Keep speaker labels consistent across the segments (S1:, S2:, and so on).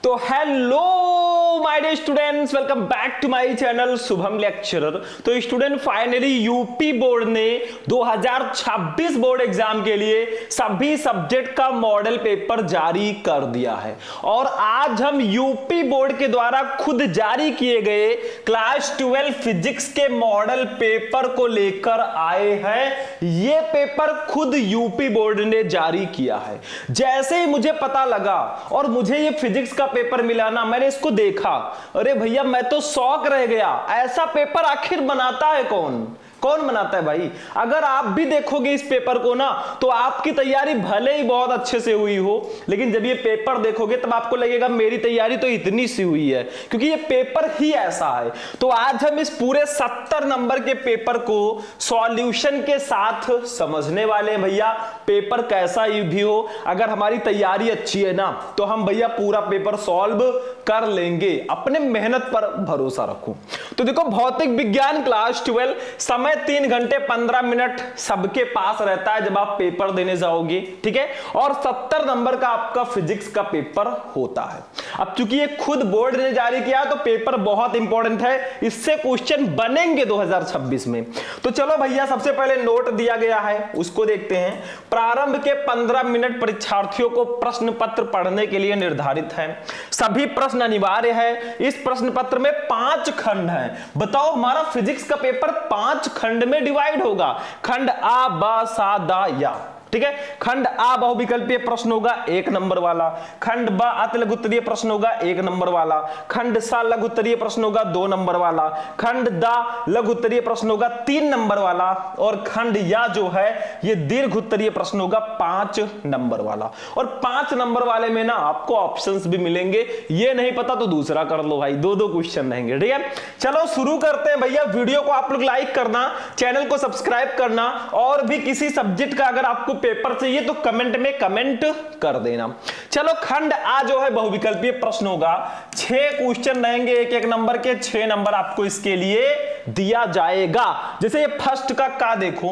S1: तो hello my dear students, welcome back to my channel Shubham lecturer. तो student finally UP board ने 2026 board exam के लिए सभी सब्जेक्ट का मॉडल पेपर जारी कर दिया है और आज हम यूपी बोर्ड के द्वारा खुद जारी किए गए क्लास 12 फिजिक्स के मॉडल पेपर को लेकर आए हैं। ये पेपर खुद यूपी बोर्ड ने जारी किया है। जैसे ही मुझे पता लगा और मुझे ये फिजिक्स का पेपर मिला ना, मैंने इसको देखा, अरे भैया मैं तो शॉक रह गया। ऐसा पेपर आखिर बनाता है कौन बनाता है भाई? अगर आप भी देखोगे इस पेपर को ना, तो आपकी तैयारी भले ही बहुत अच्छे से हुई हो, लेकिन जब ये पेपर देखोगे तब आपको लगेगा मेरी तैयारी तो इतनी सी हुई है, क्योंकि ये पेपर ही ऐसा है। तो आज हम इस पूरे 70 नंबर के पेपर को सॉल्यूशन के साथ समझने वाले हैं। भैया पेपर कैसा ही भी हो, अगर हमारी तैयारी अच्छी है ना, तो हम भैया पूरा पेपर सॉल्व कर लेंगे। अपने मेहनत पर भरोसा रखो। तो देखो, भौतिक विज्ञान क्लास 12 समय 3 घंटे 15 मिनट सबके पास रहता है जब आप पेपर देने जाओगे, ठीक है। और 70 नंबर का आपका फिजिक्स का पेपर होता है। अब चूंकि ये खुद बोर्ड ने जारी किया तो पेपर बहुत इंपॉर्टेंट है, इससे क्वेश्चन बनेंगे 2026 में। तो चलो भैया, सबसे पहले नोट दिया गया है उसको देखते हैं। प्रारंभ के 15 मिनट परीक्षार्थियों को प्रश्न पत्र पढ़ने के लिए निर्धारित है। सभी प्रश्न अनिवार्य है। इस प्रश्न पत्र में 5 खंड हैं। बताओ, हमारा फिजिक्स का पेपर 5 खंड में डिवाइड होगा। खंड आ, ब, सा, दा, या, ठीक है। खंड आ बहुविकल्पीय प्रश्न होगा 1 नंबर वाला। खंड ब अतिलघुत्तरीय प्रश्न होगा 1 नंबर वाला। खंड सा लघुत्तरीय प्रश्न होगा 2 नंबर वाला। खंड दा लघुत्तरीय प्रश्न होगा 3 नंबर वाला। और खंड या जो है ये दीर्घोत्तरीय प्रश्न होगा 5 नंबर वाला। और 5 नंबर वाले में ना आपको ऑप्शंस भी मिलेंगे। ये नहीं पता तो दूसरा कर लो भाई, 2-2 क्वेश्चन रहेंगे, ठीक है। चलो शुरू करते हैं भैया। वीडियो को आप लोग लाइक करना, चैनल को सब्सक्राइब करना, और भी किसी सब्जेक्ट का अगर आपको पेपर चाहिए तो कमेंट में कमेंट कर देना। चलो, खंड आ जो है बहुविकल्पीय प्रश्न होगा। 6 क्वेश्चन रहेंगे 1-1 नंबर के। 6 नंबर आपको इसके लिए दिया जाएगा। जैसे ये फर्स्ट का देखो,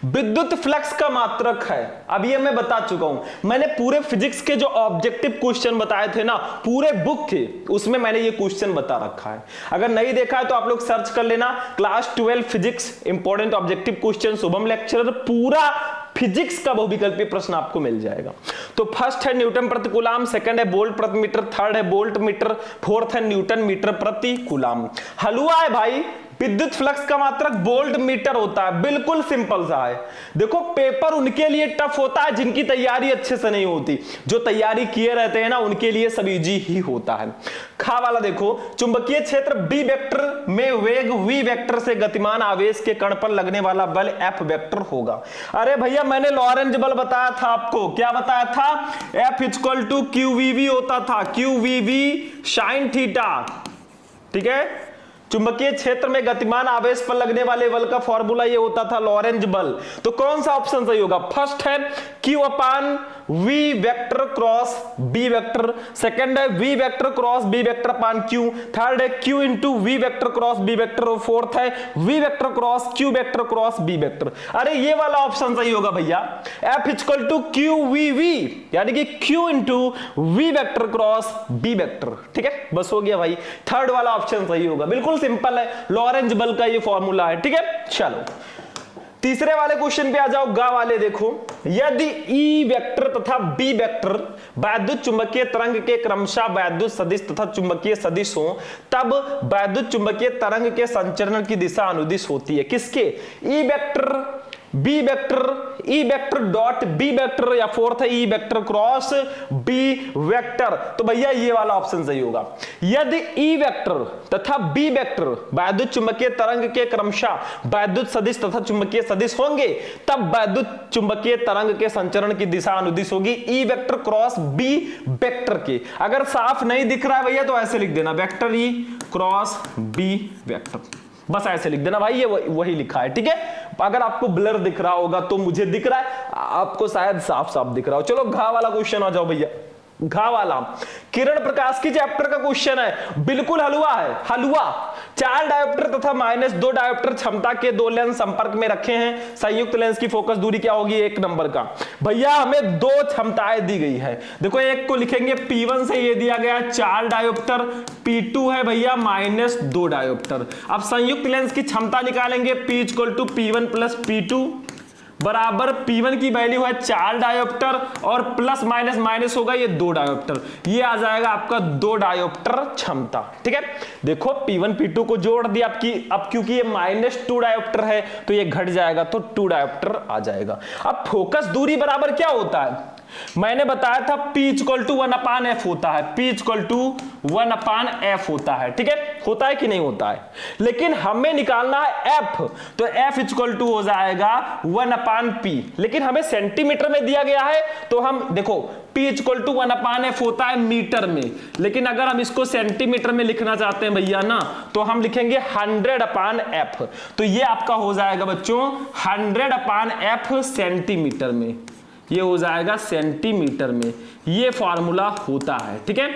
S1: विद्युत फ्लक्स का मात्रक है। अब ये मैं बता चुका हूं, मैंने पूरे फिजिक्स के जो ऑब्जेक्टिव क्वेश्चन बताए थे ना, पूरे बुक के, उसमें मैंने ये क्वेश्चन बता रखा है। अगर नहीं देखा है तो आप लोग सर्च कर लेना, class 12 physics important objective question Shubham lecturer, पूरा फिजिक्स का बहुविकल्पीय प्रश्न आपको मिल जाएगा। तो फर्स्ट है न्यूटन प्रति कूलाम, सेकंड है वोल्ट प्रति मीटर, थर्ड है वोल्ट मीटर, फोर्थ है न्यूटन मीटर प्रति कूलाम। हलवा है भाई, विद्युत फ्लक्स का मात्रक वोल्ट मीटर होता है। बिल्कुल सिंपल सा है। देखो, पेपर उनके लिए टफ होता है जिनकी तैयारी अच्छे से नहीं होती। जो तैयारी किए रहते हैं ना, उनके लिए सब इजी ही होता है। खा वाला देखो, चुंबकीय क्षेत्र बी वेक्टर में वेग वी वेक्टर से गतिमान आवेश के कण पर लगने वाला बल एफ वेक्टर होगा। अरे भैया, मैंने लॉरेंज बल बताया था आपको। क्या बताया था? F equal to q v v होता था, q v v sine theta, ठीक है। चुंबकीय क्षेत्र में गतिमान आवेश पर लगने वाले बल का फॉर्मूला ये होता था लॉरेंज बल। तो कौन सा ऑप्शन सही होगा? फर्स्ट है Q upon V vector cross B vector, second है V vector cross B vector upon Q, third है Q into V vector cross B vector, और फोर्थ है V vector cross Q vector cross B vector. अरे ये वाला option सही होगा भैया, F इक्वल टू QVV, यानी कि Q into V vector cross B vector, ठीक है। बस हो गया भाई, थर्ड वाला ऑप्शन सही होगा। बिल्कुल सिंपल है, लॉरेंज बल का ये फॉर्मूला है, ठीक है। चलो तीसरे वाले क्वेश्चन पे आ जाओ। गा वाले देखो, यदि ई वेक्टर तथा बी वेक्टर वैद्युत चुंबकीय तरंग के क्रमशः वैद्युत सदिश तथा चुंबकीय सदिश हो, तब वैद्युत चुंबकीय तरंग के संचरण की दिशा अनुदिश होती है। किसके? E vector, b vector, e vector dot b vector, या फोर्थ है e vector cross b vector. तो भैया ये वाला ऑप्शन सही होगा। यदि ई वेक्टर तथा बी वेक्टर वैद्युत चुंबकीय तरंग के क्रमशः वैद्युत सदिश तथा चुंबकीय सदिश होंगे, तब वैद्युत चुंबकीय तरंग के संचरण की दिशा अनुदिश होगी e vector cross b vector के। अगर साफ नहीं दिख रहा है भैया तो ऐसे लिख देना, vector e cross b vector, बस ऐसे लिख देना भाई, ये वही लिखा है, ठीक है। अगर आपको ब्लर दिख रहा होगा तो मुझे दिख रहा है, आपको शायद साफ साफ दिख रहा हो। चलो घा वाला क्वेश्चन आ जाओ भैया। घा वाला किरण प्रकाश की चैप्टर का क्वेश्चन है, बिल्कुल हलवा है, हलवा। 4 डायोप्टर तथा -2 डायोप्टर क्षमता के 2 लेंस संपर्क में रखे हैं, संयुक्त लेंस की फोकस दूरी क्या होगी 1 नंबर का। भैया हमें 2 क्षमताएं दी गई है, देखो एक को लिखेंगे P1 से ये दिया गया 4 डायोप्टर, P2 है भैया -2 डायोप्टर। अब संयुक्त लेंस की क्षमता निकालेंगे, P = P1 + P2 बराबर P1 की वैल्यू है 4 डायोप्टर और प्लस माइनस माइनस होगा ये 2 डायोप्टर, ये आ जाएगा आपका 2 डायोप्टर क्षमता। ठीक है, देखो P1 P2 को जोड़ दिया आपकी, अब क्योंकि ये -2 डायोप्टर है तो ये घट जाएगा तो 2 डायोप्टर आ जाएगा। अब फोकस दूरी बराबर क्या होता है, मैंने बताया था P = 1/f होता है, P = 1/f होता है। ठीक है, होता है कि नहीं होता है, लेकिन हमें निकालना है f, तो f = हो जाएगा 1/p, लेकिन हमें सेंटीमीटर में दिया गया है तो हम देखो P = 1/f होता है मीटर में, लेकिन अगर हम इसको सेंटीमीटर में लिखना चाहते हैं भैया ना तो हम लिखेंगे 100/f, तो ये आपका हो जाएगा बच्चों 100/f सेंटीमीटर में, ये हो जाएगा सेंटीमीटर में, ये फॉर्मूला होता है। ठीक है,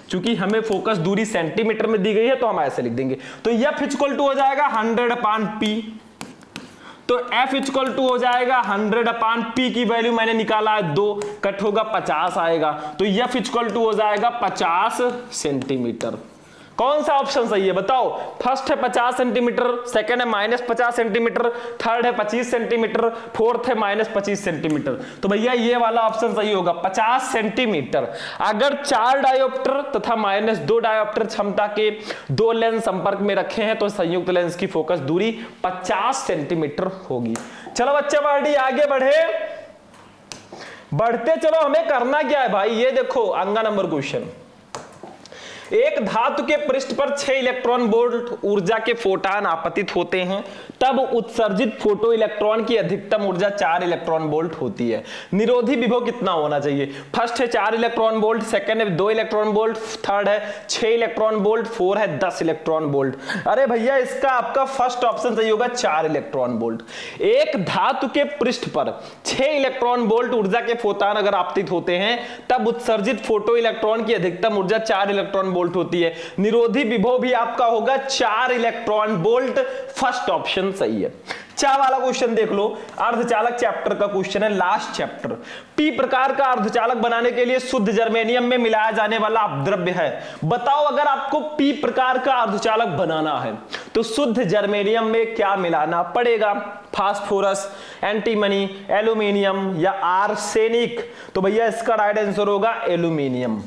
S1: क्योंकि हमें फोकस दूरी सेंटीमीटर में दी गई है तो हम ऐसे लिख देंगे, तो f = हो जाएगा 100/p, तो f = हो जाएगा 100/p की वैल्यू मैंने निकाला है 2, कट होगा 50 आएगा, तो f = हो जाएगा 50 सेंटीमीटर। कौन सा ऑप्शन सही है बताओ, फर्स्ट है 50 सेंटीमीटर, सेकंड है -50 सेंटीमीटर, थर्ड है 25 सेंटीमीटर, फोर्थ है -25 सेंटीमीटर, तो भैया ये वाला ऑप्शन सही होगा 50 सेंटीमीटर। अगर 4 डायोप्टर तथा -2 डायोप्टर क्षमता के 2 लेंस संपर्क में रखे हैं तो संयुक्त लेंस की फोकस दूरी 50 सेंटीमीटर होगी। चलो बच्चे पार्टी आगे बढ़ते चलो, हमें करना क्या है भाई, ये देखो अंगा नंबर क्वेश्चन। एक धातु के पृष्ठ पर 6 इलेक्ट्रॉन वोल्ट ऊर्जा के फोटान आपतित होते हैं, तब उत्सर्जित फोटो इलेक्ट्रॉन की अधिकतम ऊर्जा 4 इलेक्ट्रॉन वोल्ट होती है। निरोधी विभव कितना होना चाहिए, फर्स्ट है 4 इलेक्ट्रॉन वोल्ट, सेकंड है 2 इलेक्ट्रॉन वोल्ट, थर्ड है 6 इलेक्ट्रॉन वोल्ट, फोर्थ है 10 इलेक्ट्रॉन वोल्ट। अरे भैया इसका आपका फर्स्ट ऑप्शन सही होगा 4 इलेक्ट्रॉन वोल्ट। एक धातु के पृष्ठ पर 6 इलेक्ट्रॉन वोल्ट ऊर्जा के फोटान अगर आपतित होते हैं तब उत्सर्जित फोटो इलेक्ट्रॉन की अधिकतम ऊर्जा 4 इलेक्ट्रॉन वोल्ट होती है। निरोधी विभव भी आपका होगा 4 इलेक्ट्रॉन वोल्ट, फर्स्ट ऑप्शन सही है। चा वाला क्वेश्चन देख लो, अर्धचालक चैप्टर का क्वेश्चन है, लास्ट चैप्टर। पी प्रकार का अर्धचालक बनाने के लिए शुद्ध जर्मेनियम में मिलाया जाने वाला अपद्रव्य है। बताओ अगर आपको पी प्रकार का अर्धचालक बनाना है तो शुद्ध जर्मेनियम में क्या मिलाना पड़ेगा, फास्फोरस, एंटीमनी, एल्यूमिनियम या आर्सेनिक, तो भैया इसका राइट आंसर होगा एल्यूमिनियम।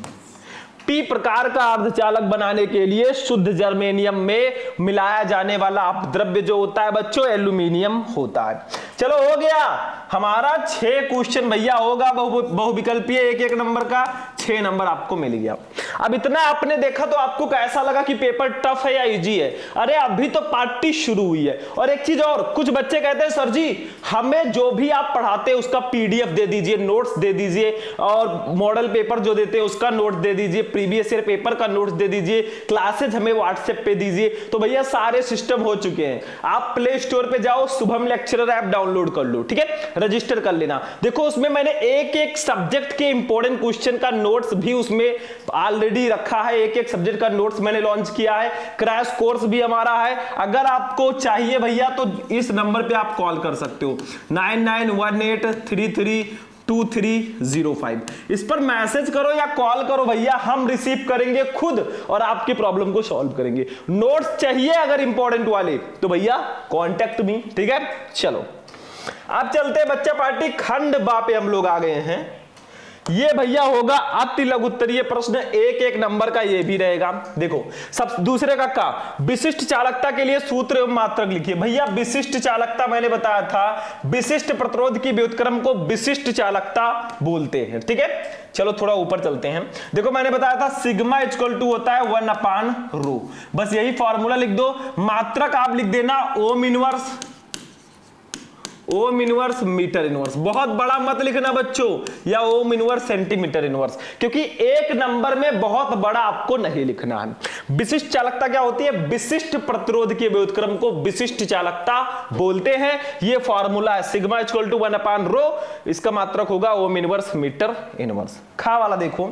S1: पी प्रकार का अर्धचालक बनाने के लिए शुद्ध जर्मेनियम में मिलाया जाने वाला अपद्रव्य जो होता है बच्चों एल्यूमिनियम होता है। चलो हो गया हमारा 6 क्वेश्चन भैया होगा बहुविकल्पीय, एक नंबर का 6 नंबर आपको मिल गया। अब इतना आपने देखा तो आपको कैसा लगा कि पेपर टफ है या इजी है? अरे अभी तो पार्टी शुरू हुई है। और एक चीज और, कुछ बच्चे कहते हैं सर जी हमें जो भी आप पढ़ाते हैं उसका पीडीएफ दे दीजिए, नोट्स दे दीजिए, और मॉडल पेपर जो देते हैं उसका नोट दे दीजिए, प्रीवियस ईयर पेपर का नोट्स दे दीजिए, क्लासेज हमें व्हाट्सएप पे दीजिए। तो भैया सारे सिस्टम हो चुके हैं, आप प्ले स्टोर पे जाओ, शुभम लेक्चरर ऐप डाउनलोड कर लो, ठीक है, रजिस्टर कर लेना। देखो उसमें मैंने एक सब्जेक्ट के इंपॉर्टेंट क्वेश्चन का नोट्स भी उसमें ऑलरेडी रखा है, एक सब्जेक्ट का नोट्स मैंने लॉन्च किया है, क्रैश कोर्स भी हमारा है। अगर आपको चाहिए भैया तो इस नंबर पे आप कॉल कर सकते हो 9918332305, इस पर मैसेज करो या कॉल करो भैया, हम रिसीव करेंगे खुद और आपकी प्रॉब्लम को सॉल्व करेंगे। नोट्स चाहिए अगर इंपॉर्टेंट वाले तो भैया कॉन्टेक्ट मी, ठीक है। चलो अब चलते बच्चा पार्टी खंड बा पे हम लोग आ गए हैं। ये भैया होगा अति लघु उत्तरीय प्रश्न, एक नंबर का ये भी रहेगा। देखो सब दूसरे का विशिष्ट चालकता के लिए सूत्र एवं मात्रक लिखिए। भैया विशिष्ट चालकता मैंने बताया था, विशिष्ट प्रतिरोध की व्युत्क्रम को विशिष्ट चालकता बोलते हैं, ठीक है। चलो थोड़ा ऊपर चलते हैं। देखो मैंने बताया था सिग्मा इक्वल टू होता है 1/ρ, बस यही फॉर्मूला लिख दो। मात्रक आप लिख देना ओम इनवर्स मीटर इनवर्स, बहुत बड़ा मत लिखना बच्चों, या ओम इनवर्स सेंटीमीटर इनवर्स, क्योंकि एक नंबर में बहुत बड़ा आपको नहीं लिखना है। विशिष्ट चालकता क्या होती है? विशिष्ट प्रतिरोध के व्युत्क्रम को विशिष्ट चालकता बोलते हैं। ये फॉर्मूला है सिग्मा इक्वल टू 1/ρ, इसका मात्रक होगा ओम इनवर्स मीटर इनवर्स। खा वाला देखो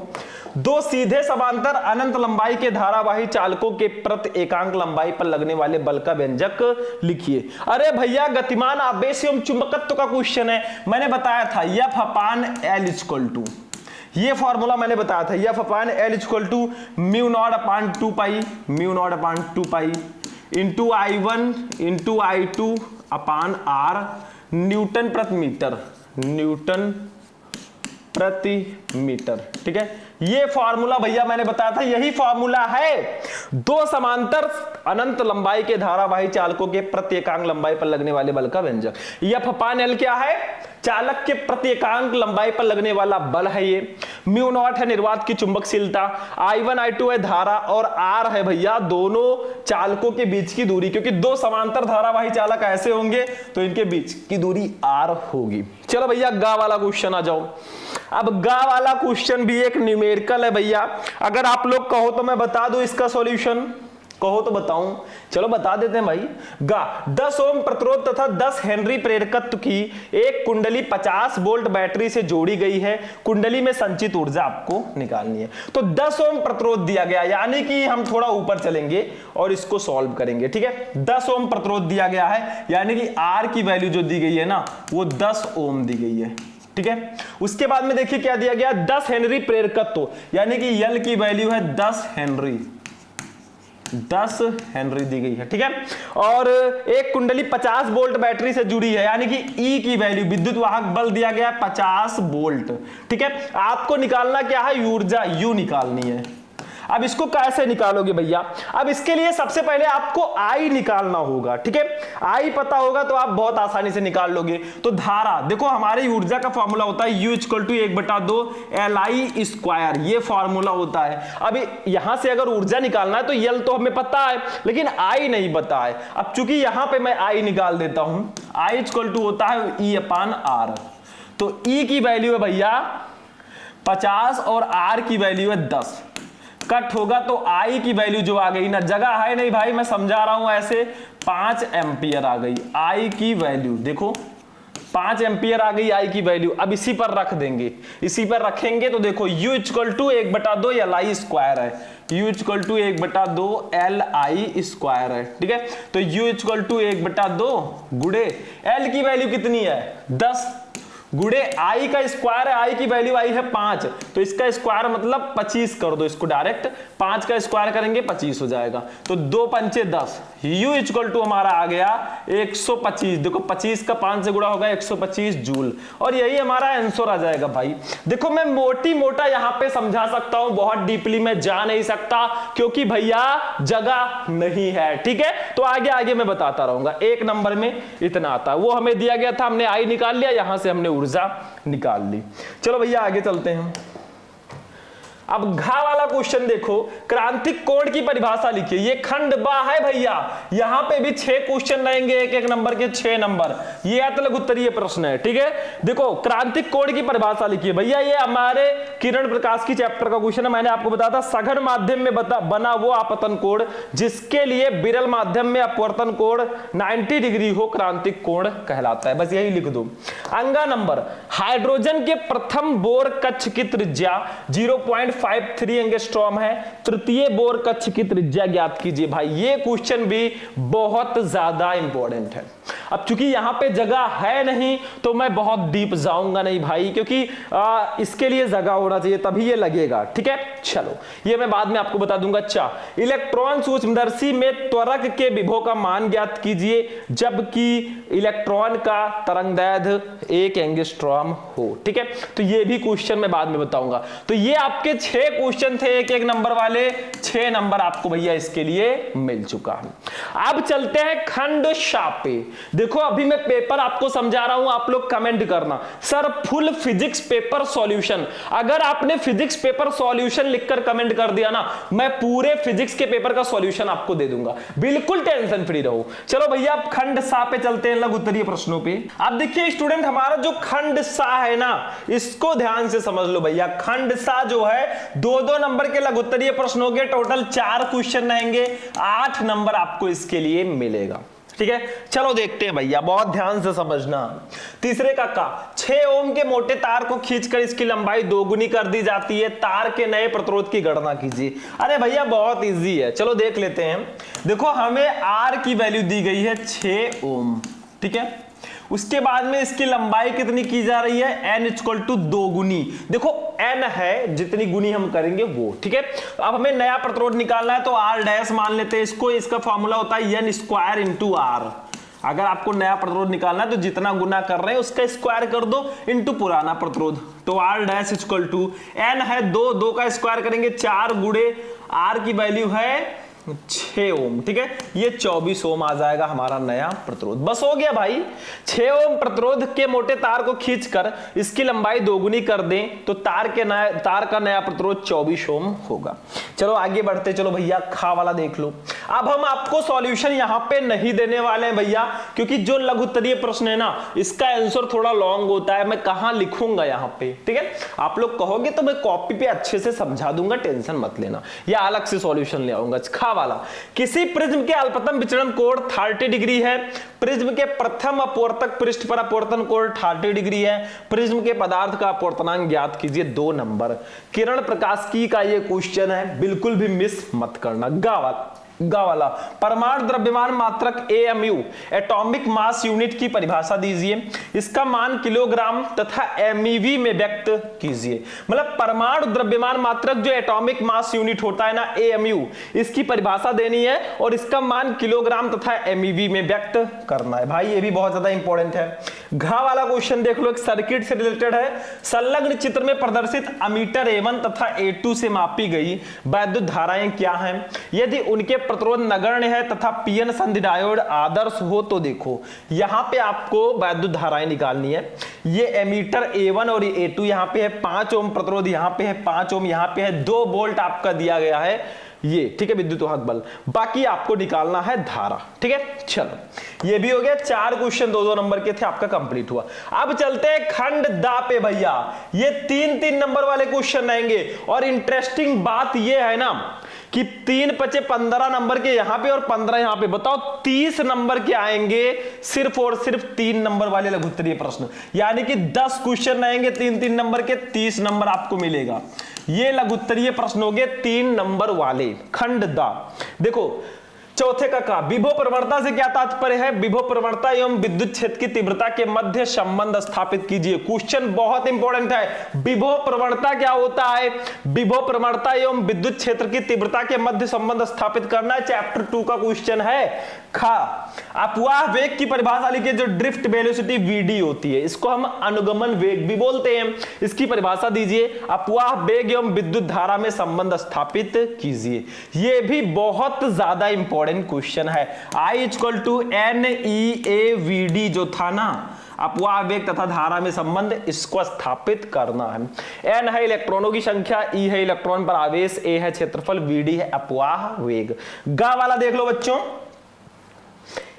S1: दो सीधे समांतर अनंत लंबाई के धारावाही चालकों के प्रति एकांक लंबाई पर लगने वाले बल का व्यंजक लिखिए। अरे भैया गतिमान आवेश एवं चुंबकत्व का क्वेश्चन है। मैंने बताया था F upon L equal to, ये फॉर्मूला मैंने बताया था, F upon L equal to mu not upon 2 pi, mu not upon 2 pi into I1 into I2 upon R newton प्रति मीटर, न्यूटन प्रति मीटर। ठीक है, ये फॉर्मूला भैया मैंने बताया था, यही फॉर्मूला है दो समांतर अनंत लंबाई के धारावाही चालकों के प्रति एकांक लंबाई पर लगने वाले बल का व्यंजक। F अपान L क्या है? चालक के प्रति एकांक लंबाई पर लगने वाला बल है ये, म्यू नॉट है निर्वात की चुंबकशीलता, I1 I2 है धारा और R है भैया दोनों चालकों के बीच की दूरी, क्योंकि दो समांतर धारावाही चालक ऐसे होंगे तो इनके बीच की दूरी R होगी। चलो भैया गा वाला क्वेश्चन आ जाओ। अब गा वाला क्वेश्चन भी एक न्यूमेरिकल है भैया, अगर आप लोग कहो तो मैं बता दूं इसका सॉल्यूशन, कहो तो बताऊं, चलो बता देते हैं भाई। गा 10 ओम प्रतिरोध तथा 10 हेनरी प्रेरकत्व की एक कुंडली 50 वोल्ट बैटरी से जोड़ी गई है, कुंडली में संचित ऊर्जा आपको निकालनी है। तो 10 ओम प्रतिरोध दिया गया, यानी कि हम थोड़ा ऊपर चलेंगे और इसको सॉल्व करेंगे। ठीक है, 10 ओम प्रतिरोध दिया गया है, यानी कि आर की वैल्यू जो दी गई है ना वो 10 ओम दी गई है। ठीक है, उसके बाद में देखिए क्या दिया गया, 10 हेनरी प्रेरकत्व, यानी कि यल की वैल्यू है 10 हेनरी, 10 हेनरी दी गई है। ठीक है, और एक कुंडली 50 वोल्ट बैटरी से जुड़ी है, यानी कि ई की वैल्यू विद्युत वाहक बल दिया गया है 50 वोल्ट। ठीक है, आपको निकालना क्या है, ऊर्जा यू निकालनी है। अब इसको कैसे निकालोगे भैया? अब इसके लिए सबसे पहले आपको आई निकालना होगा। ठीक है, आई पता होगा तो आप बहुत आसानी से निकाल लोगे। तो धारा देखो, हमारी ऊर्जा का फॉर्मूला होता है U equal to 1/2 LI square, ये फॉर्मूला होता है। अब यहां से अगर ऊर्जा निकालना है तो यल तो हमें पता है, लेकिन आई नहीं पता है। अब चूंकि यहां पे मैं आई निकाल देता हूं, आई इक्वल टू होता है E अपान R। तो E की वैल्यू है भैया 50 और R की वैल्यू है 10, कट होगा तो आई की वैल्यू जो आ गई ना, जगह है नहीं भाई मैं समझा रहा हूं ऐसे, 5 एम्पियर आ गई आई की वैल्यू। देखो 5 एम्पियर आ गई आई की वैल्यू। अब इसी पर रख देंगे, इसी पर रखेंगे तो देखो U equal to 1/2 LI square है, U equal to 1/2 LI square है। ठीक है, तो U इक्वल टू 1/2 गुड़े L की वैल्यू कितनी है 10 गुड़े आई का स्क्वायर है, आई की वैल्यू आई है 5, तो इसका स्क्वायर मतलब 25 कर दो इसको डायरेक्ट, 5 का स्क्वायर करेंगे 25 हो जाएगा। तो 2 पंचे 10, U इक्वल टू हमारा आ गया 125। देखो 25 का 5 से गुणा होगा 125 जूल, और यही हमारा आंसर आ जाएगा भाई। देखो मैं मोटी मोटा यहां पे समझा सकता हूं, बहुत डीपली में जा नहीं सकता क्योंकि भैया जगह नहीं है। ठीक है, तो आगे आगे मैं बताता रहूंगा। 1 नंबर में इतना आता है, वो हमें दिया गया था, हमने आई निकाल लिया, यहां से हमने ऊर्जा निकाल ली। चलो भैया आगे चलते हैं। अब घा वाला क्वेश्चन देखो, क्रांतिक कोण की परिभाषा लिखिए। ये खंड बा है भैया, यहां पे भी 6 क्वेश्चन रहेंगे, एक एक नंबर के 6 नंबर, ये अतलग उत्तरीय प्रश्न है। ठीक है, देखो क्रांतिक कोण की परिभाषा लिखिए भैया, ये हमारे किरण प्रकाश की चैप्टर का क्वेश्चन है। मैंने आपको बताया था सघन माध्यम में बना वो आपतन कोण जिसके लिए विरल माध्यम में अपवर्तन कोण 90 डिग्री हो, क्रांतिक कोण कहलाता है। बस यही लिख दो। अंगा नंबर, हाइड्रोजन के प्रथम बोर कक्ष की त्रिज्या 0.53 एंगस्ट्रॉम है, तृतीय बोर कक्ष की त्रिज्या ज्ञात कीजिए। भाई ये क्वेश्चन भी बहुत ज्यादा इंपॉर्टेंट है। अब चूंकि यहां पे जगह है नहीं तो मैं बहुत डीप जाऊंगा नहीं भाई, क्योंकि इसके लिए जगह होना चाहिए तभी ये लगेगा। ठीक है, चलो ये मैं बाद में आपको बता दूंगा। अच्छा, इलेक्ट्रॉन सूक्ष्मदर्शी में त्वरक के विभव का मान ज्ञात कीजिए जबकि इलेक्ट्रॉन का तरंगदैर्घ्य 1 एंगस्ट्रॉम हो। ठीक है, तो ये भी क्वेश्चन मैं बाद में बताऊंगा। तो ये आपके 6 क्वेश्चन थे, एक एक नंबर वाले, 6 नंबर आपको भैया इसके लिए मिल चुका है। अब चलते हैं खंड शापे। देखो अभी मैं पेपर आपको समझा रहा हूं, आप लोग कमेंट करना sir full physics paper solution. अगर आपने फिजिक्स पेपर सॉल्यूशन लिखकर कमेंट कर दिया ना, मैं पूरे फिजिक्स के पेपर का सॉल्यूशन आपको दे दूंगा, बिल्कुल टेंशन फ्री रहो। चलो भैया अब खंड सा पे चलते हैं, लघु उत्तरीय प्रश्नों पे। अब देखिए स्टूडेंट, हमारा जो खंड सा है ना, इसको ध्यान से समझ लो भैया। खंड सा जो है 2-2 नंबर के लघु उत्तरीय प्रश्नों के टोटल 4 क्वेश्चन रहेंगे, 8 नंबर आपको इसके लिए मिलेगा। ठीक है, चलो देखते हैं भैया, बहुत ध्यान से समझना। तीसरे का 6 ओम के मोटे तार को खींचकर इसकी लंबाई दोगुनी कर दी जाती है, तार के नए प्रतिरोध की गणना कीजिए। अरे भैया बहुत इजी है, चलो देख लेते हैं। देखो हमें आर की वैल्यू दी गई है 6 ओम, ठीक है, उसके बाद में इसकी लंबाई कितनी की जा रही है, n इक्वल टू 2 गुनी। देखो n है, जितनी गुनी हम करेंगे वो, ठीक है। अब हमें नया प्रतिरोध निकालना है तो r डैश मान लेते हैं इसको, इसका फॉर्मूला होता है n स्क्वायर इंटू आर। अगर आपको नया प्रतिरोध निकालना है तो जितना गुना कर रहे हैं उसका स्क्वायर कर दो इंटू पुराना प्रतिरोध, तो r dash equal to n है 2 का स्क्वायर करेंगे 4 गुणे r की वैल्यू है 6 ओम, ठीक है, ये 24 ओम आ जाएगा हमारा नया प्रतिरोध। बस हो गया भाई, 6 ओम प्रतिरोध के मोटे तार को खींचकर इसकी लंबाई दोगुनी कर दें तो तार का नया प्रतिरोध 24 ओम होगा। चलो आगे बढ़ते, चलो भैया खा वाला देख लो। अब हम आपको सॉल्यूशन यहां पे नहीं देने वाले हैं भैया, क्योंकि जो लघुत्तरीय प्रश्न है ना इसका आंसर थोड़ा लॉन्ग होता है, मैं कहां लिखूंगा यहां पे, ठीक है। आप लोग कहोगे तो मैं कॉपी पे अच्छे से समझा दूंगा, टेंशन मत लेना, या अलग से सॉल्यूशन ले आऊंगा। खा वाला, किसी प्रिज्म के अल्पतम विचलन कोण 30 डिग्री है, प्रिज्म के प्रथम अपवर्तक पृष्ठ पर अपवर्तन कोण 30 डिग्री है, प्रिज्म के पदार्थ का अपवर्तनांक ज्ञात कीजिए 2 नंबर। किरण प्रकाशिकी का ये क्वेश्चन है, बिल्कुल भी मिस मत करना। गा वाला, परमाणु द्रव्यमान मात्रक एएमयू एटॉमिक मास यूनिट की परिभाषा दीजिए, इसका मान किलोग्राम तथा एमईवी में व्यक्त कीजिए। मतलब परमाणु द्रव्यमान मात्रक जो एटॉमिक मास यूनिट होता है ना एएमयू, इसकी परिभाषा देनी है और इसका मान किलोग्राम तथा एमईवी में व्यक्त करना है। भाई ये भी बहुत ज्यादा इंपॉर्टेंट है। घा वाला क्वेश्चन देख लो, एक सर्किट से रिलेटेड है। संलग्न चित्र में प्रदर्शित अमीटर A1 तथा A2 से मापी गई वैद्युत धाराएं क्या हैं, यदि उनके प्रतिरोध नगण्य है तथा पीएन संधि डायोड आदर्श हो तो देखो। यहां पे आपको वैद्युत धाराएं निकालनी है। ये एमीटर A1 और A2 यहां पे है 5 ओम प्रतिरोध, यहां पे है 5 ओम, यहां पे है 2 वोल्ट आपका दिया गया है ये, ठीक है, विद्युत वाहक बल। बाकी आपको निकालना है धारा, ठीक है। चलो ये भी हो गया, 4 क्वेश्चन 2-2 नंबर के थे, आपका कंप्लीट हुआ। अब चलते हैं खंड दा पे भैया, ये 3-3 नंबर वाले क्वेश्चन रहेंगे। और इंटरेस्टिंग बात ये है ना कि 3-5 15 नंबर के यहां पे और 15 यहां पे, बताओ 30 नंबर के आएंगे सिर्फ और सिर्फ 3 नंबर वाले लघुत्तरीय प्रश्न। यानी कि 10 क्वेश्चन रहेंगे 3-3 नंबर के, 30 नंबर आपको मिलेगा। ये लघुत्तरीय प्रश्न हो गए 3 नंबर वाले खंड दा। देखो चौथे का विभव प्रवणता से क्या तात्पर्य है, विभव प्रवणता एवं विद्युत क्षेत्र की तीव्रता के मध्य संबंध स्थापित कीजिए। क्वेश्चन बहुत इंपॉर्टेंट है। विभव प्रवणता क्या होता है, विभव प्रवणता एवं विद्युत क्षेत्र की तीव्रता के मध्य संबंध स्थापित करना है, चैप्टर 2 का क्वेश्चन है। खा अपवाह वेग की परिभाषा लिखिए, जो ड्रिफ्ट वेलोसिटी vd होती है, इसको हम अनुगमन वेग भी बोलते हैं। इसकी परिभाषा दीजिए, अपवाह वेग एवं विद्युत धारा में संबंध स्थापित कीजिए। यह भी बहुत ज्यादा इंपॉर्टेंट क्वेश्चन है। I इक्वल टू NEAVD जो था ना, अपवाह वेग तथा धारा में संबंध, इसको स्थापित करना है। N है इलेक्ट्रॉनों की संख्या, E है इलेक्ट्रॉन पर आवेश, A है क्षेत्रफल, VD है अपवाह वेग। गा वाला देख लो बच्चों,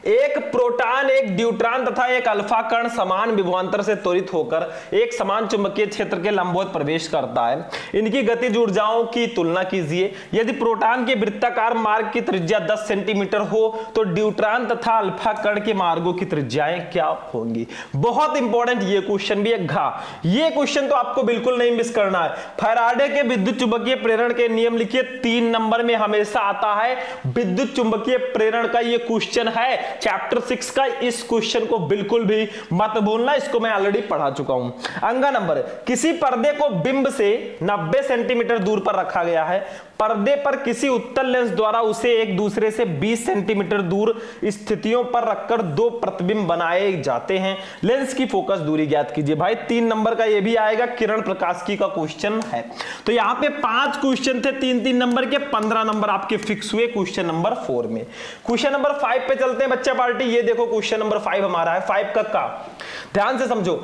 S1: एक प्रोटॉन, एक ड्यूट्रॉन तथा एक अल्फा कण समान विभवांतर से त्वरित होकर एक समान चुंबकीय क्षेत्र के लंबवत प्रवेश करता है। इनकी गतिज ऊर्जाओं की तुलना कीजिए। यदि प्रोटॉन के वृत्ताकार मार्ग की त्रिज्या 10 सेंटीमीटर हो तो ड्यूट्रॉन तथा अल्फा कण के मार्गों की त्रिज्याएं क्या होंगी। बहुत इंपॉर्टेंट ये क्वेश्चन भी है। घा ये क्वेश्चन तो आपको बिल्कुल नहीं मिस करना है। फैराडे के विद्युत चुंबकीय प्रेरण के नियम लिखिए, 3 नंबर में हमेशा आता है विद्युत चुंबकीय प्रेरण का ये क्वेश्चन है चैप्टर 6 का। इस क्वेश्चन को बिल्कुल भी मत भूलना, इसको मैं ऑलरेडी पढ़ा चुका हूं। अंगा नंबर, किसी पर्दे को बिंब से 90 सेंटीमीटर दूर पर रखा गया है। पर्दे पर किसी उत्तल लेंस द्वारा उसे एक दूसरे से 20 सेंटीमीटर दूर स्थितियों पर रखकर 2 प्रतिबिंब बनाए जाते हैं। लेंस की फोकस दूरी ज्ञात कीजिए। भाई 3 नंबर का ये भी आएगा, किरण प्रकाशिकी का क्वेश्चन है। तो यहां पे 5 क्वेश्चन थे 3-3 नंबर के, 15 नंबर आपके फिक्स हुए क्वेश्चन नंबर 4 में। क्वेश्चन नंबर 5 पे चलते हैं बच्चा पार्टी। ये देखो क्वेश्चन नंबर 5 हमारा है। 5 का ध्यान से समझो।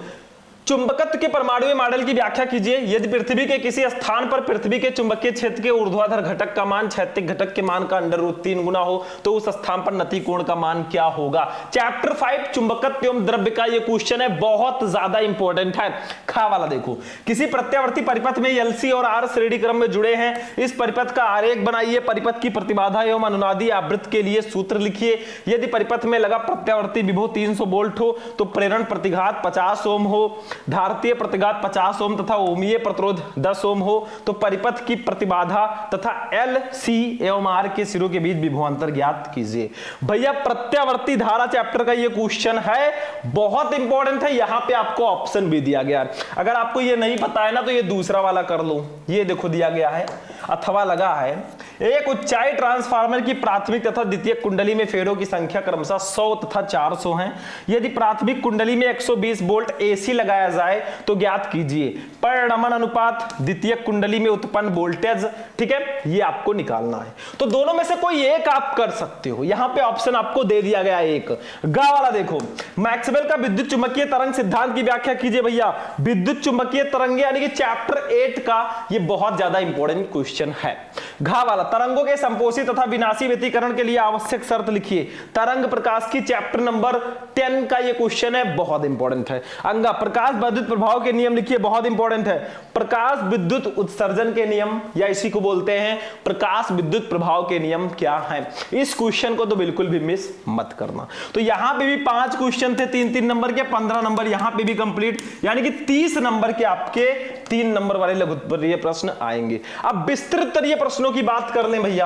S1: चुंबकत्व के परमाणु मॉडल की व्याख्या कीजिए। यदि पृथ्वी के किसी स्थान पर पृथ्वी के चुंबकीय क्षेत्र के ऊर्ध्वाधर घटक का मान क्षैतिज घटक के मान का √3 गुना हो तो उस स्थान पर नति कोण का मान क्या होगा। चैप्टर 5 चुंबकत्व एवं द्रव्य का ये क्वेश्चन है, बहुत ज्यादा इंपॉर्टेंट है। खा वाला देखो, किसी प्रत्यावर्ती परिपथ में एलसी और आर श्रेणी क्रम में जुड़े हैं। इस परिपथ का आरेख बनाइए। परिपथ की प्रतिबाधा एवं अनुनादी आवृत्ति के लिए सूत्र लिखिए। यदि परिपथ में लगा प्रत्यावर्ती विभव 300 वोल्ट हो तो प्रेरण प्रतिघात 50 ओम हो, धारतीय प्रतिघात 50 ओम तथा ओमीय प्रतिरोध 10 ओम हो तो परिपथ की प्रतिबाधा तथा एल सी एवं आर के सिरों के बीच विभवांतर ज्ञात कीजिए। भैया प्रत्यावर्ती धारा चैप्टर का ये क्वेश्चन है, बहुत इंपॉर्टेंट है। यहां पे आपको ऑप्शन भी दिया गया है, अगर आपको ये नहीं पता है ना तो ये दूसरा वाला कर लो। ये देखो दिया गया है अथवा लगा है, एक उच्चाई ट्रांसफार्मर की प्राथमिक तथा द्वितीयक कुंडली में फेरों की संख्या क्रमशः 100 तथा 400 है। यदि प्राथमिक कुंडली में 120 वोल्ट एसी लगाया जाए तो ज्ञात कीजिए परिणमन अनुपात द्वितीयक कुंडली में उत्पन्न वोल्टेज। ठीक है, ये आपको निकालना है। तो दोनों में से कोई एक आप कर सकते हो। यहां पे ऑप्शन आपको दे दिया गया एक। गा वाला देखो, मैक्सवेल का विद्युत चुंबकीय तरंग सिद्धांत की व्याख्या कीजिए। भैया विद्युत चुंबकीय तरंग यानी कि चैप्टर 8 का ये बहुत ज्यादा इंपॉर्टेंट क्वेश्चन है। घा वाला तरंगों के संपोषी तथा विनाशी व्यतिकरण के लिए आवश्यक शर्त लिखिए। तरंग प्रकाश की चैप्टर नंबर 10 का ये क्वेश्चन है, बहुत इंपॉर्टेंट है। अंगा प्रकाश विद्युत प्रभाव के नियम लिखिए, बहुत इंपॉर्टेंट है। प्रकाश विद्युत उत्सर्जन के नियम या इसी को बोलते हैं प्रकाश विद्युत प्रभाव के नियम क्या है। इस क्वेश्चन को तो बिल्कुल भी मिस मत करना। तो यहां पे भी 5 क्वेश्चन थे 3-3 नंबर के, 15 नंबर यहां पे भी कंप्लीट, यानी कि 30 नंबर के आपके 3 नंबर वाले लघुत्तरीय प्रश्न आएंगे। अब विस्तृतरीय प्रश्नों की बात कर लें भैया,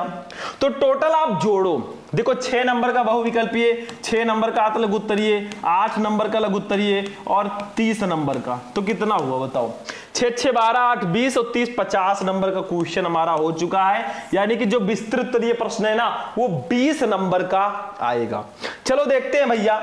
S1: तो टोटल आप जोड़ो। देखो 6 नंबर का बहुविकल्पीय, 6 नंबर का लघुत्तरीय, 8 नंबर का लघुत्तरीय और 30 नंबर का, तो कितना हुआ बताओ। 6 6 12 8 20 और 30 50 नंबर का क्वेश्चन हमारा हो चुका है। यानी कि जो विस्तृतरीय प्रश्न है ना वो 20 नंबर का आएगा। चलो देखते हैं भैया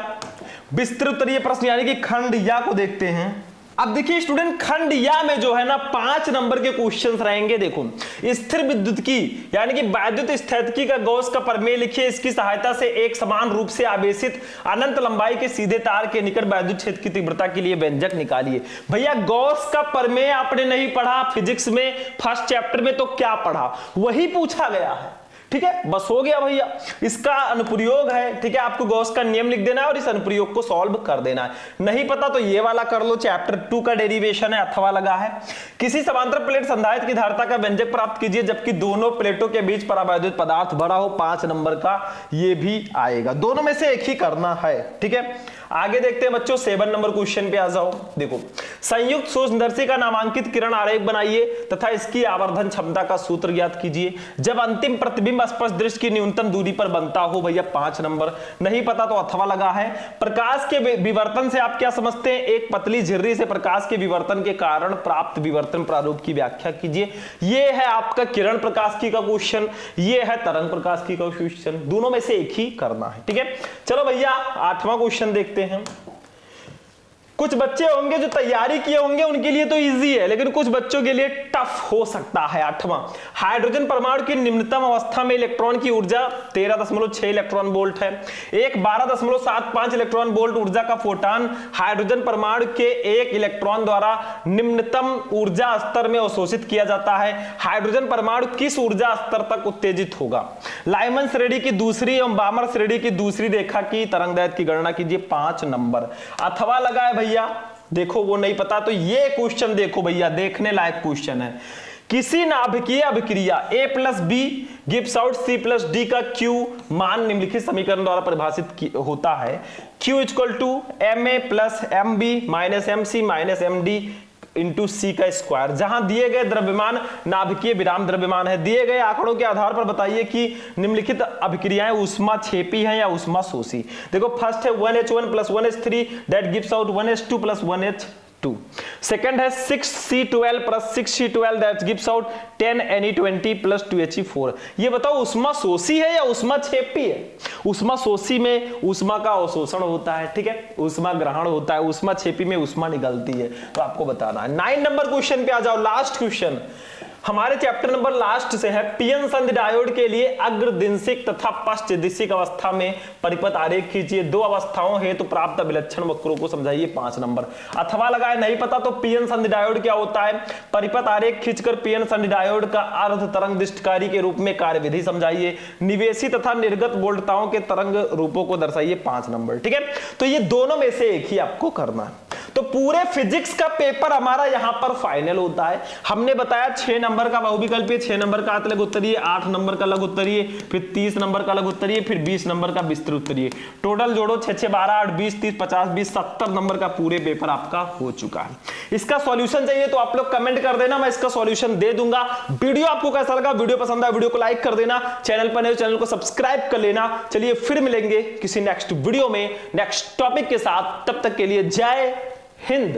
S1: विस्तृतरीय प्रश्न यानी कि खंड या को देखते हैं। अब देखिए स्टूडेंट, खंड या में जो है ना 5 नंबर के क्वेश्चंस रहेंगे। देखो स्थिर विद्युत की यानी कि वैद्युत स्थैतिकी का गॉस का प्रमेय लिखिए। इसकी सहायता से एक समान रूप से आवेशित अनंत लंबाई के सीधे तार के निकट वैद्युत क्षेत्र की तीव्रता के लिए व्यंजक निकालिए। भैया गॉस का प्रमेय आपने नहीं पढ़ा फिजिक्स में फर्स्ट चैप्टर में, तो क्या पढ़ा वही पूछा गया है। ठीक है, बस हो गया भैया। इसका अनुप्रयोग है, ठीक है, आपको गॉस का नियम लिख देना है और इस अनुप्रयोग को सॉल्व कर देना है। नहीं पता तो ये वाला कर लो, चैप्टर 2 का डेरिवेशन है अथवा लगा है। किसी समांतर प्लेट संधारित्र की धारिता का व्यंजक प्राप्त कीजिए जबकि दोनों प्लेटों के बीच परावैद्युत पदार्थ बड़ा हो। 5 नंबर का ये भी आएगा। दोनों में से एक ही करना है। ठीक है, आगे देखते हैं बच्चों 7 नंबर क्वेश्चन पे आ जाओ। देखो संयुक्त सूक्ष्मदर्शी का नामांकित किरण आरेख बनाइए तथा इसकी आवर्धन क्षमता का सूत्र ज्ञात कीजिए जब अंतिम प्रतिबिंब स्पष्ट दृश्य की न्यूनतम दूरी पर बनता हो। भैया 5 नंबर, नहीं पता तो अथवा लगा है। प्रकाश के विवर्तन से आप क्या समझते हैं, एक पतली झिर्री से प्रकाश के विवर्तन के कारण प्राप्त विवर्तन प्रारूप की व्याख्या कीजिए। ये है आपका किरण प्रकाशिकी का क्वेश्चन, ये है तरंग प्रकाशिकी का क्वेश्चन। दोनों में से एक ही करना है। ठीक है, चलो भैया 8वां क्वेश्चन देखते हैं। कुछ बच्चे होंगे जो तैयारी किए होंगे उनके लिए तो इजी है, लेकिन कुछ बच्चों के लिए टफ हो सकता है। 8वां, हाइड्रोजन परमाणु की निम्नतम अवस्था में इलेक्ट्रॉन की ऊर्जा 13.6 इलेक्ट्रॉन वोल्ट है। एक 12.75 इलेक्ट्रॉन वोल्ट ऊर्जा का फोटॉन हाइड्रोजन परमाणु के एक इलेक्ट्रॉन द्वारा निम्नतम ऊर्जा स्तर में अवशोषित किया जाता है। हाइड्रोजन परमाणु किस ऊर्जा स्तर तक उत्तेजित होगा। लाइमन श्रेणी की दूसरी एवं बामर श्रेणी की दूसरी रेखा की तरंगदैर्घ्य की गणना कीजिए। 5 नंबर, अथवा लगा है भैया। देखो वो नहीं पता तो ये क्वेश्चन देखो भैया, देखने लायक क्वेश्चन है। किसी नाभिकीय अभिक्रिया A+B गिव्स आउट C+D का Q मान निम्नलिखित समीकरण द्वारा परिभाषित होता है। Q = Ma + Mb - Mc - Md into सी का स्क्वायर। जहां दिए गए द्रव्यमान नाभिकीय विराम द्रव्यमान है। दिए गए आंकड़ों के आधार पर बताइए कि निम्नलिखित अभिक्रियाएं ऊष्मा छेपी हैं या ऊष्मा शोषी। देखो फर्स्ट है 1H1 + 1H3 that gives out 1H2 + 1H2। Second है 6C12 + 6C12 that gives out 10Ne20 + 2He4। ये बताओ ऊष्मा शोषी है या ऊष्मा छेपी है। ऊष्मा शोषी में ऊष्मा का अवशोषण होता है, ठीक है, ऊष्मा ग्रहण होता है। ऊष्मा छेपी में ऊष्मा निकलती है, तो आपको बताना है। 9 नंबर क्वेश्चन पे आ जाओ, लास्ट क्वेश्चन। हमारे चैप्टर नंबर लास्ट से है पीएन संधि डायोड के लिए अग्रदिशिक तथा पश्चदिशिक अवस्था में परिपथ आरेख खींचिए। दो अवस्थाओं हेतु तो प्राप्त विलक्षण वक्रों को समझाइए 5 नंबर। अथवा लगाए नहीं पता तो पीएन संधि डायोड क्या होता है, परिपथ आरेख खींचकर पीएन संधि डायोड का अर्ध तरंग दिष्टकारी के रूप में कार्यविधि समझाइए। निवेशी तथा निर्गत वोल्टताओं के तरंग रूपों को दर्शाइए 5 नंबर। ठीक है, तो ये दोनों में से एक ही आपको करना है। तो पूरे फिजिक्स का पेपर हमारा यहां पर फाइनल होता है। हमने बताया 6 नंबर का बहुविकल्पीय, 6 नंबर का लघु उत्तरीय, 8 नंबर का लघु उत्तरीय, फिर 30 नंबर का लघु उत्तरीय, फिर 20 नंबर का विस्तृत उत्तरीय। टोटल जोड़ो 6 6 12 8 20 30 50 20 70 नंबर का पूरे पेपर आपका हो चुका है। इसका सॉल्यूशन चाहिए तो आप लोग कमेंट कर देना, मैं इसका सॉल्यूशन दे दूंगा। वीडियो आपको कैसा लगा, वीडियो पसंद आया वीडियो को लाइक कर देना, चैनल पर नए चैनल को सब्सक्राइब कर लेना। चलिए फिर मिलेंगे किसी नेक्स्ट वीडियो में नेक्स्ट टॉपिक के साथ, तब तक के लिए जय हिंद।